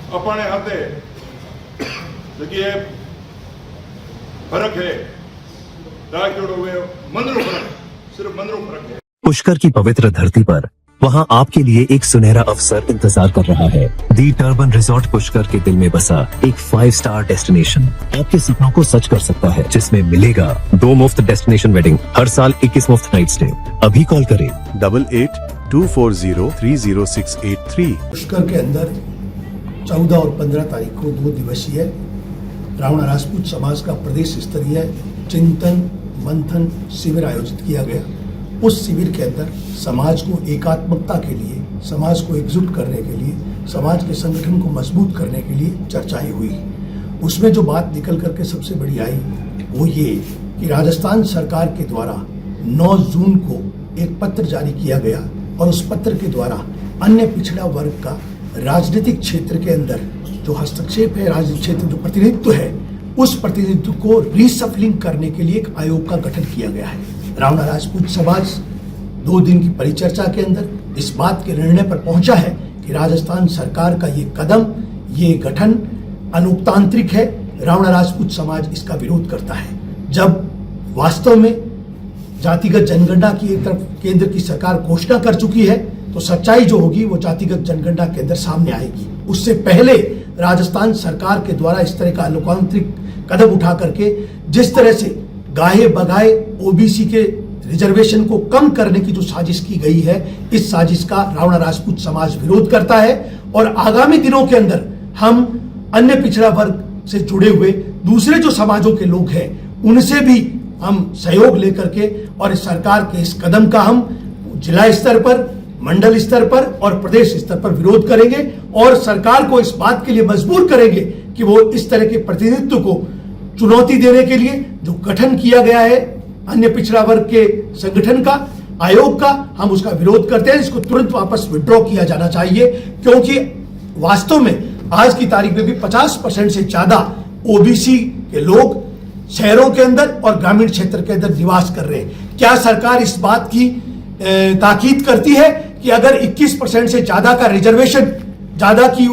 अपने हाथे जगह फर्क है राज जोड़ो हुए मंदिरों फर्क सिर्फ मंदिरों फर्क है। पुष्कर की पवित्र धरती पर वहां आपके लिए एक सुनहरा अवसर इंतजार कर रहा है। दी टर्बन रिजॉर्ट पुष्कर के दिल में बसा एक 5 स्टार डेस्टिनेशन आपके सपनों को सच कर सकता है, जिसमें मिलेगा 2 मुफ्त डेस्टिनेशन वेडिंग, हर साल 21 मुफ्त नाइट स्टे। अभी कॉल करें 8824030683। पुष्कर के अंदर 14 और 15 तारीख को 2 दिवसीय रावणा राजपूत समाज का प्रदेश स्तरीय चिंतन मंथन शिविर आयोजित किया गया। उस शिविर के अंदर समाज को एकात्मकता के लिए, समाज को एकजुट करने के लिए, समाज के संगठन को मजबूत करने के लिए चर्चाएं हुई। उसमें जो बात निकल करके सबसे बड़ी आई वो ये कि राजस्थान सरकार के द्वारा 9 जून को एक पत्र जारी किया गया और उस पत्र के द्वारा अन्य पिछड़ा वर्ग का राजनीतिक क्षेत्र के अंदर जो हस्तक्षेप है, राजनीतिक क्षेत्र जो प्रतिनिधित्व है, उस प्रतिनिधित्व को रीसफलिंग करने के लिए एक आयोग का गठन किया गया है। रावणा राजपूत समाज 2 दिन की परिचर्चा के अंदर इस बात के निर्णय पर पहुंचा है कि राजस्थान सरकार का ये कदम, ये गठन अलोकतांत्रिक है। रावणा राजपूत समाज इसका विरोध करता है। जब वास्तव में जातिगत जनगणना की एक तरफ केंद्र की सरकार घोषणा कर चुकी है तो सच्चाई जो होगी वो जातिगत जनगणना के अंदर सामने आएगी। उससे पहले राजस्थान सरकार के द्वारा इस तरह का लोकतांत्रिक कदम उठा करके जिस तरह से गाहे बगाए ओबीसी के रिजर्वेशन को कम करने की जो साजिश की गई है, इस साजिश का रावणा राजपूत समाज विरोध करता है। और आगामी दिनों के अंदर हम अन्य पिछड़ा वर्ग से जुड़े हुए दूसरे जो समाजों के लोग हैं उनसे भी हम सहयोग लेकर के और इस सरकार के इस कदम का हम जिला स्तर पर, मंडल स्तर पर और प्रदेश स्तर पर विरोध करेंगे और सरकार को इस बात के लिए मजबूर करेंगे कि वो इस तरह के प्रतिनिधित्व को चुनौती देने के लिए जो गठन किया गया है अन्य पिछड़ा वर्ग के संगठन का, आयोग का, हम उसका विरोध करते हैं। इसको तुरंत वापस विड्रॉ किया जाना चाहिए क्योंकि वास्तव में आज की तारीख में भी 50% से ज्यादा ओबीसी के लोग शहरों के अंदर और ग्रामीण क्षेत्र के अंदर निवास कर रहे हैं। क्या सरकार इस बात की ताकीद करती है कि अगर 21% से ज्यादा का रिजर्वेशन, ज्यादा की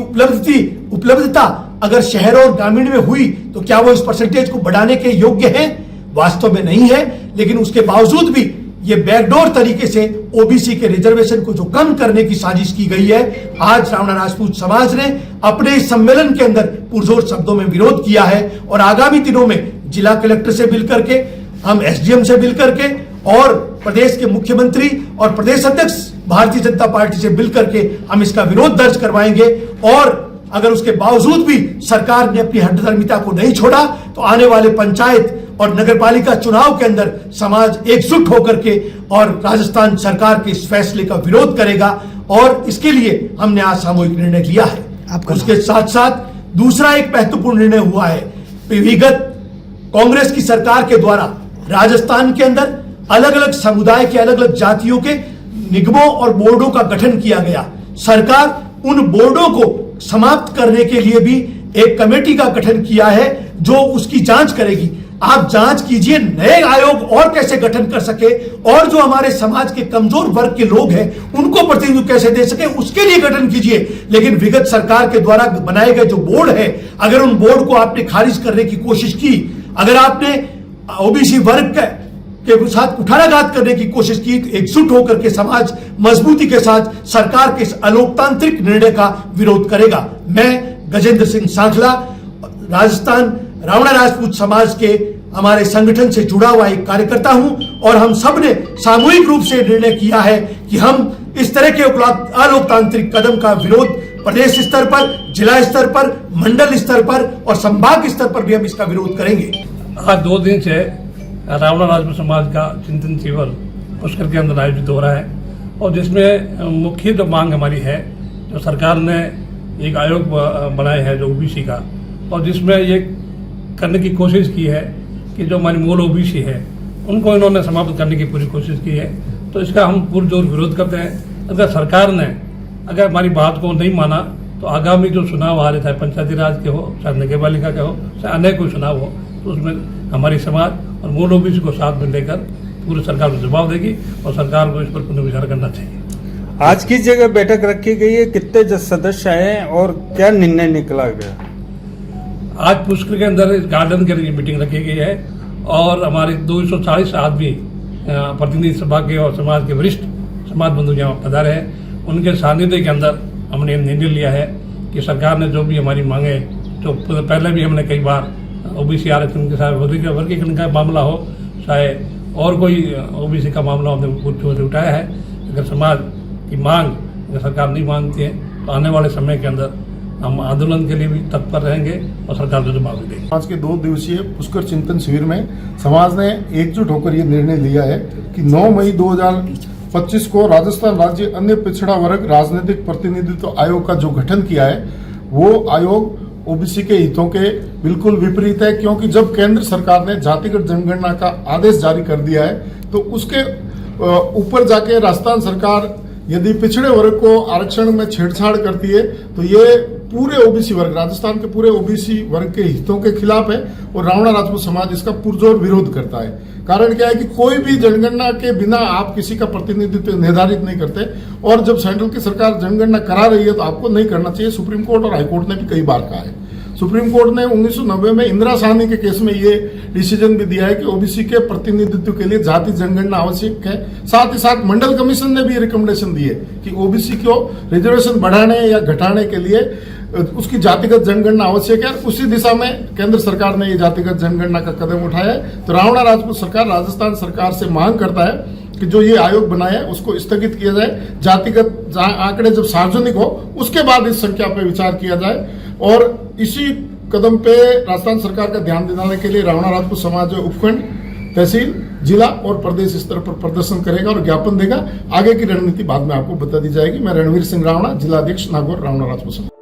उपलब्धता अगर शहरों और ग्रामीण में हुई तो क्या वो इस परसेंटेज को बढ़ाने के योग्य हैं? वास्तव में नहीं है। लेकिन उसके बावजूद भी ये बैकडोर तरीके से ओबीसी के रिजर्वेशन को जो कम करने की साजिश की गई है, आज रावणा राजपूत समाज ने अपने इस सम्मेलन के अंदर पुरजोर शब्दों में विरोध किया है और आगामी दिनों में जिला कलेक्टर से मिल करके, हम एसडीएम से मिल करके और प्रदेश के मुख्यमंत्री और प्रदेश अध्यक्ष भारतीय जनता पार्टी से मिल करके हम इसका विरोध दर्ज करवाएंगे। और अगर उसके बावजूद भी सरकार ने अपनी हठधर्मिता को नहीं छोड़ा तो आने वाले पंचायत और नगरपालिका चुनाव के अंदर समाज एकजुट होकर के और राजस्थान सरकार के इस फैसले का विरोध करेगा और इसके लिए हमने आज सामूहिक निर्णय लिया है। उसके साथ साथ दूसरा एक महत्वपूर्ण निर्णय हुआ है। विगत कांग्रेस की सरकार के द्वारा राजस्थान के अंदर अलग अलग समुदाय के, अलग अलग जातियों के निगमों और बोर्डों का गठन किया गया। सरकार उन बोर्डों को समाप्त करने के लिए भी एक कमेटी का गठन किया है जो उसकी जांच करेगी। आप जांच कीजिए नए आयोग और कैसे गठन कर सके और जो हमारे समाज के कमजोर वर्ग के लोग हैं उनको प्रतिनिधित्व कैसे दे सके, उसके लिए गठन कीजिए। लेकिन विगत सरकार के द्वारा बनाए गए जो बोर्ड है, अगर उन बोर्ड को आपने खारिज करने की कोशिश की, अगर आपने ओबीसी वर्ग के साथ कुठाराघात करने की कोशिश की, तो एकजुट होकर के समाज मजबूती के साथ सरकार के इस अलोकतांत्रिक निर्णय का विरोध करेगा। मैं गजेंद्र सिंह सांखला, राजस्थान रावणा राजपूत समाज के हमारे संगठन से जुड़ा हुआ एक कार्यकर्ता हूं और हम सब ने सामूहिक रूप से निर्णय किया है कि हम इस तरह के अलोकतांत्रिक कदम का विरोध प्रदेश स्तर पर, जिला स्तर पर, मंडल स्तर पर और संभाग स्तर पर भी हम इसका विरोध करेंगे। आज 2 दिन से रावणा राजपूत समाज का चिंतन शिविर पुष्कर के अंदर आयोजित हो रहा है और जिसमें मुख्य जो मांग हमारी है, जो सरकार ने एक आयोग बनाया है जो ओबीसी का, और जिसमें ये करने की कोशिश की है कि जो हमारी मूल ओबीसी है उनको इन्होंने समाप्त करने की पूरी कोशिश की है। तो इसका हम पुरजोर विरोध करते हैं। अगर सरकार ने अगर हमारी बात को नहीं माना तो आगामी जो चुनाव आ रहे, चाहे पंचायती राज के हो, चाहे नगरपालिका के हो, चाहे अन्य कोई चुनाव हो, तो उसमें हमारी समाज और मूल ओबीसी को साथ में लेकर पूरी सरकार को जवाब देगी और सरकार को इस पर पुनर्विचार करना चाहिए। आज की जगह बैठक रखी गई है, कितने सदस्य आए और क्या निर्णय निकला गया? आज पुष्कर के अंदर इस गार्डन के लिए मीटिंग रखी गई है और हमारे 240 आदमी प्रतिनिधि सभा के और समाज के वरिष्ठ समाज बंधु यहाँ पधारे हैं। उनके सानिध्य के अंदर हमने निर्णय लिया है कि सरकार ने जो भी हमारी मांगे, जो पहले भी हमने कई बार ओबीसी आरक्षण के साथ वर्गीकरण का मामला हो, चाहे और कोई ओबीसी का मामला हमने उठाया है। अगर समाज की मांग अगर सरकार नहीं मानती है तो आने वाले समय के अंदर हम आंदोलन के लिए भी तत्पर रहेंगे और सरकार को जवाब भी देंगे। आज के 2 दिवसीय पुष्कर चिंतन शिविर में समाज ने एकजुट होकर ये निर्णय लिया है कि 9 मई 2025 को राजस्थान राज्य अन्य पिछड़ा वर्ग राजनीतिक प्रतिनिधित्व आयोग का जो गठन किया है वो आयोग ओबीसी के हितों के बिल्कुल विपरीत है, क्योंकि जब केंद्र सरकार ने जातिगत जनगणना का आदेश जारी कर दिया है तो उसके ऊपर जाके राजस्थान सरकार यदि पिछड़े वर्ग को आरक्षण में छेड़छाड़ करती है तो ये पूरे ओबीसी वर्ग, राजस्थान के पूरे ओबीसी वर्ग के हितों के खिलाफ है और रावणा राजपूत समाज इसका पुरजोर विरोध करता है। कारण क्या है कि कोई भी जनगणना के बिना आप किसी का प्रतिनिधित्व निर्धारित नहीं करते, और जब सेंट्रल की सरकार जनगणना करा रही है तो आपको नहीं करना चाहिए। सुप्रीम कोर्ट और हाईकोर्ट ने भी कई बार कहा है। सुप्रीम कोर्ट ने 1990 में इंदिरा साहनी के केस में ये डिसीजन भी दिया है कि ओबीसी के प्रतिनिधित्व के लिए जाति जनगणना आवश्यक है। साथ ही साथ मंडल कमीशन ने भी रिकमेंडेशन दी है कि ओबीसी को रिजर्वेशन बढ़ाने या घटाने के लिए उसकी जातिगत जनगणना आवश्यक है। उसी दिशा में केंद्र सरकार ने ये जातिगत जनगणना का कदम उठाया है। तो रावणा राजपूत सरकार राजस्थान सरकार से मांग करता है कि जो ये आयोग बनाया है उसको स्थगित किया जाए, जातिगत आंकड़े जब सार्वजनिक हो उसके बाद इस संख्या पर विचार किया जाए। और इसी कदम पे राजस्थान सरकार का ध्यान दिलाने के लिए रावणा राजपूत समाज उपखंड, तहसील, जिला और प्रदेश स्तर पर प्रदर्शन करेगा और ज्ञापन देगा। आगे की रणनीति बाद में आपको बता दी जाएगी। मैं रणवीर सिंह रावणा, जिला अध्यक्ष नागौर, रावणा राजपूत समाज।